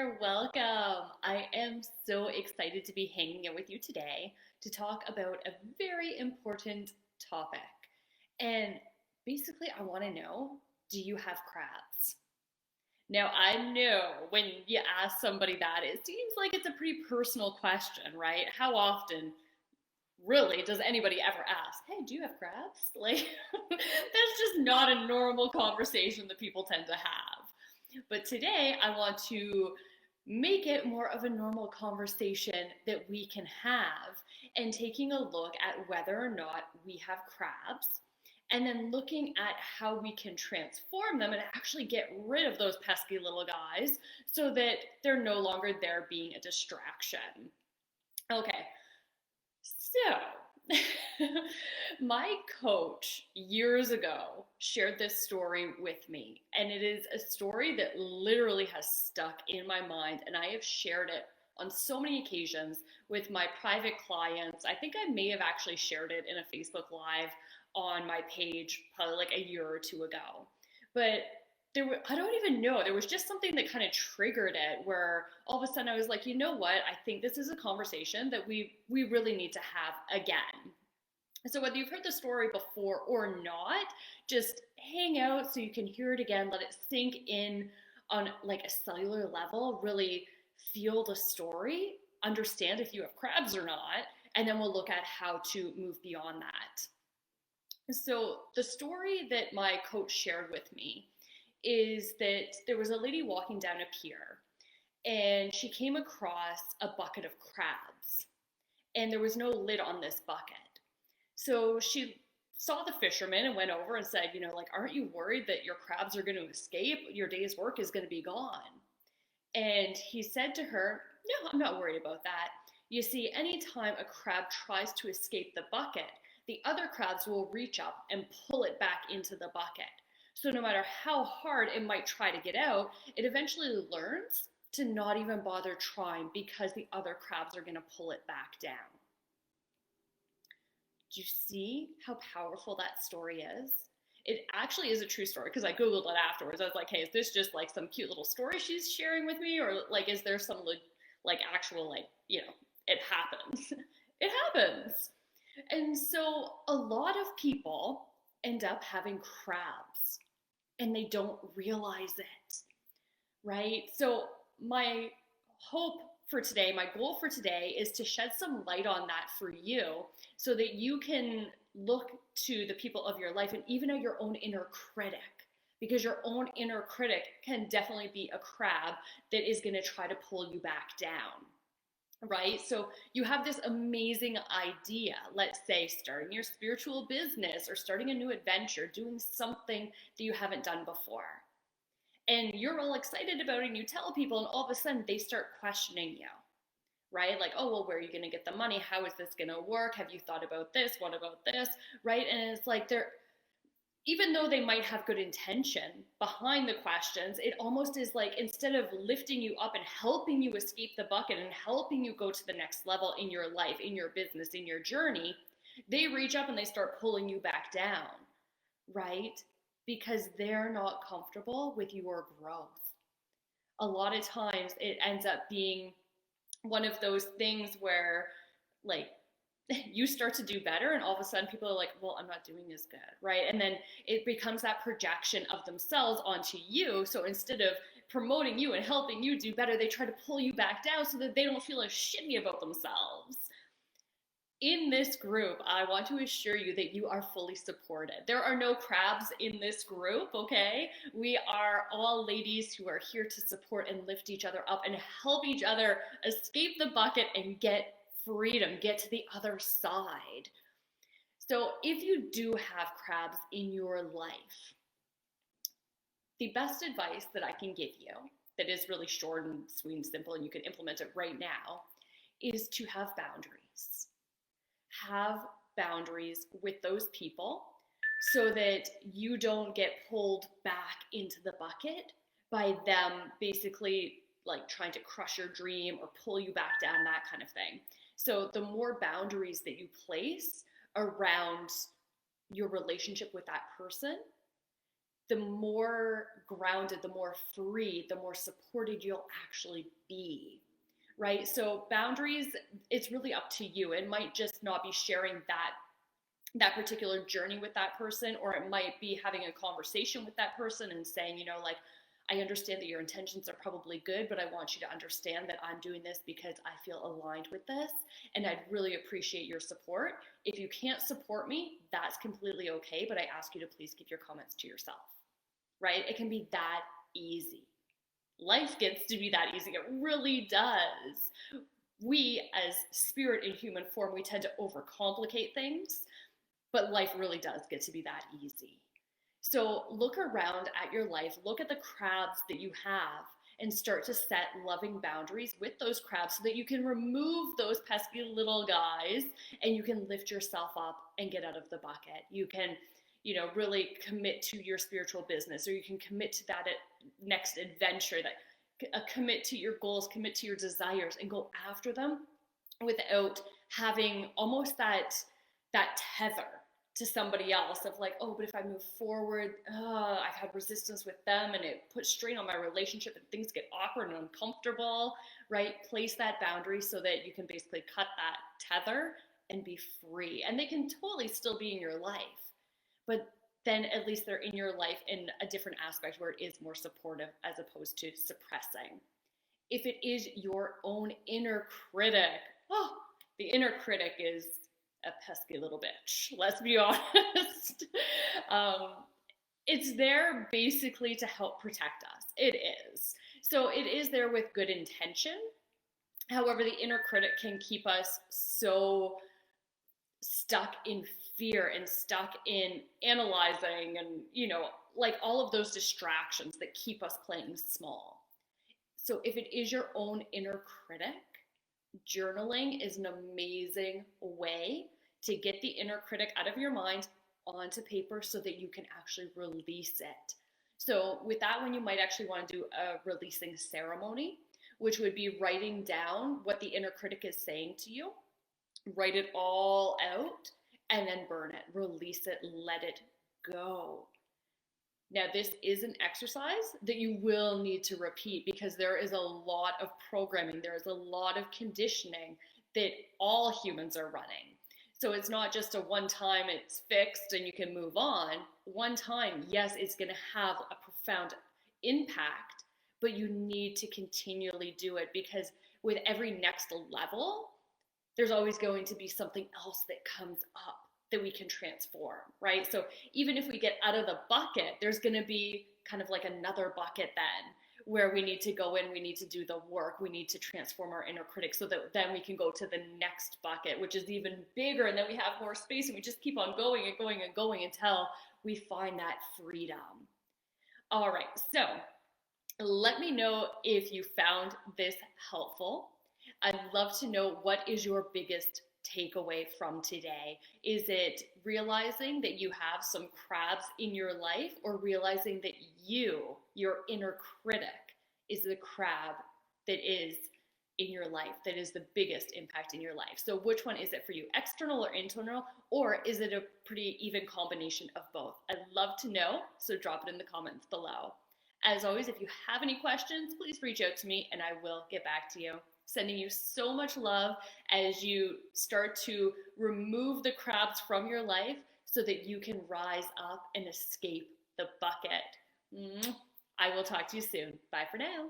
there. Welcome. I am so excited to be hanging out with you today to talk about a very important topic. And basically, I want to know, do you have crabs? Now, I know when you ask somebody that, it seems like it's a pretty personal question, right? How often really does anybody ever ask, hey, do you have crabs? Like, that's just not a normal conversation that people tend to have. But today, I want to make it more of a normal conversation that we can have and taking a look at whether or not we have crabs and then looking at how we can transform them and actually get rid of those pesky little guys so that they're no longer there being a distraction. Okay, so, my coach years ago shared this story with me, and it is a story that literally has stuck in my mind, and I have shared it on so many occasions with my private clients. I think I may have actually shared it in a Facebook Live on my page probably like a year or two ago. But I don't even know, there was just something that kind of triggered it where all of a sudden I was like, you know what, I think this is a conversation that we really need to have again. So whether you've heard the story before or not, just hang out so you can hear it again, let it sink in on like a cellular level, really feel the story, understand if you have crabs or not, and then we'll look at how to move beyond that. So the story that my coach shared with me is that there was a lady walking down a pier and she came across a bucket of crabs and there was no lid on this bucket. So she saw the fisherman and went over and said, like, aren't you worried that your crabs are going to escape? Your day's work is going to be gone. And he said to her, no, I'm not worried about that. You see, anytime a crab tries to escape the bucket, the other crabs will reach up and pull it back into the bucket. So no matter how hard it might try to get out, it eventually learns to not even bother trying because the other crabs are going to pull it back down. Do you see how powerful that story is? It actually is a true story because I Googled it afterwards. I was like, hey, is this just like some cute little story she's sharing with me? Or like, is there some like actual, like, it happens. It happens. And so a lot of people end up having crabs and they don't realize it, right? So my hope for today, my goal for today is to shed some light on that for you so that you can look to the people of your life and even at your own inner critic, because your own inner critic can definitely be a crab that is going to try to pull you back down. Right? So you have this amazing idea, let's say starting your spiritual business or starting a new adventure, doing something that you haven't done before. And you're all excited about it and you tell people, and all of a sudden they start questioning you, right? Like, oh, well, where are you going to get the money? How is this going to work? Have you thought about this? What about this? Right? And it's like even though they might have good intention behind the questions, it almost is like instead of lifting you up and helping you escape the bucket and helping you go to the next level in your life, in your business, in your journey, they reach up and they start pulling you back down, right? Because they're not comfortable with your growth. A lot of times it ends up being one of those things where, like, you start to do better and all of a sudden people are like, well, I'm not doing as good, right? And then it becomes that projection of themselves onto you. So instead of promoting you and helping you do better, they try to pull you back down so that they don't feel as shitty about themselves. In this group, I want to assure you that you are fully supported. There are no crabs in this group, okay? We are all ladies who are here to support and lift each other up and help each other escape the bucket and get freedom, get to the other side. So if you do have crabs in your life, the best advice that I can give you, that is really short and sweet and simple and you can implement it right now, is to have boundaries. Have boundaries with those people so that you don't get pulled back into the bucket by them basically like trying to crush your dream or pull you back down, that kind of thing. So the more boundaries that you place around your relationship with that person, the more grounded, the more free, the more supported you'll actually be, right? So boundaries, it's really up to you. It might just not be sharing that particular journey with that person, or it might be having a conversation with that person and saying, like, I understand that your intentions are probably good, but I want you to understand that I'm doing this because I feel aligned with this, and I'd really appreciate your support. If you can't support me, that's completely okay, but I ask you to please keep your comments to yourself, right? It can be that easy. Life gets to be that easy. It really does. We, as spirit in human form, we tend to overcomplicate things, but life really does get to be that easy. So look around at your life, look at the crabs that you have, and start to set loving boundaries with those crabs so that you can remove those pesky little guys and you can lift yourself up and get out of the bucket. You can, really commit to your spiritual business, or you can commit to that next adventure, that commit to your goals, commit to your desires, and go after them without having almost that tether to somebody else of like, oh, but if I move forward, I've had resistance with them and it puts strain on my relationship and things get awkward and uncomfortable, right? Place that boundary so that you can basically cut that tether and be free. And they can totally still be in your life, but then at least they're in your life in a different aspect where it is more supportive as opposed to suppressing. If it is your own inner critic, the inner critic is a pesky little bitch. Let's be honest. It's there basically to help protect us. It is. So it is there with good intention. However, the inner critic can keep us so stuck in fear and stuck in analyzing and, like all of those distractions that keep us playing small. So if it is your own inner critic, journaling is an amazing way to get the inner critic out of your mind onto paper so that you can actually release it. So with that one, you might actually want to do a releasing ceremony, which would be writing down what the inner critic is saying to you, write it all out, and then burn it, release it, let it go. Now, this is an exercise that you will need to repeat because there is a lot of programming, there is a lot of conditioning that all humans are running. So it's not just a one time it's fixed and you can move on. One time, yes, it's going to have a profound impact, but you need to continually do it because with every next level, there's always going to be something else that comes up that we can transform, right? So even if we get out of the bucket, there's going to be kind of like another bucket then where we need to go in, we need to do the work, we need to transform our inner critic so that then we can go to the next bucket, which is even bigger, and then we have more space and we just keep on going and going and going until we find that freedom. All right, so let me know if you found this helpful. I'd love to know what is your biggest takeaway from today. Is it realizing that you have some crabs in your life, or realizing that you, your inner critic, is the crab that is in your life, that is the biggest impact in your life? So which one is it for you, external or internal, or is it a pretty even combination of both? I'd love to know, so drop it in the comments below. As always, if you have any questions, please reach out to me and I will get back to you. Sending you so much love as you start to remove the crabs from your life so that you can rise up and escape the bucket. I will talk to you soon. Bye for now.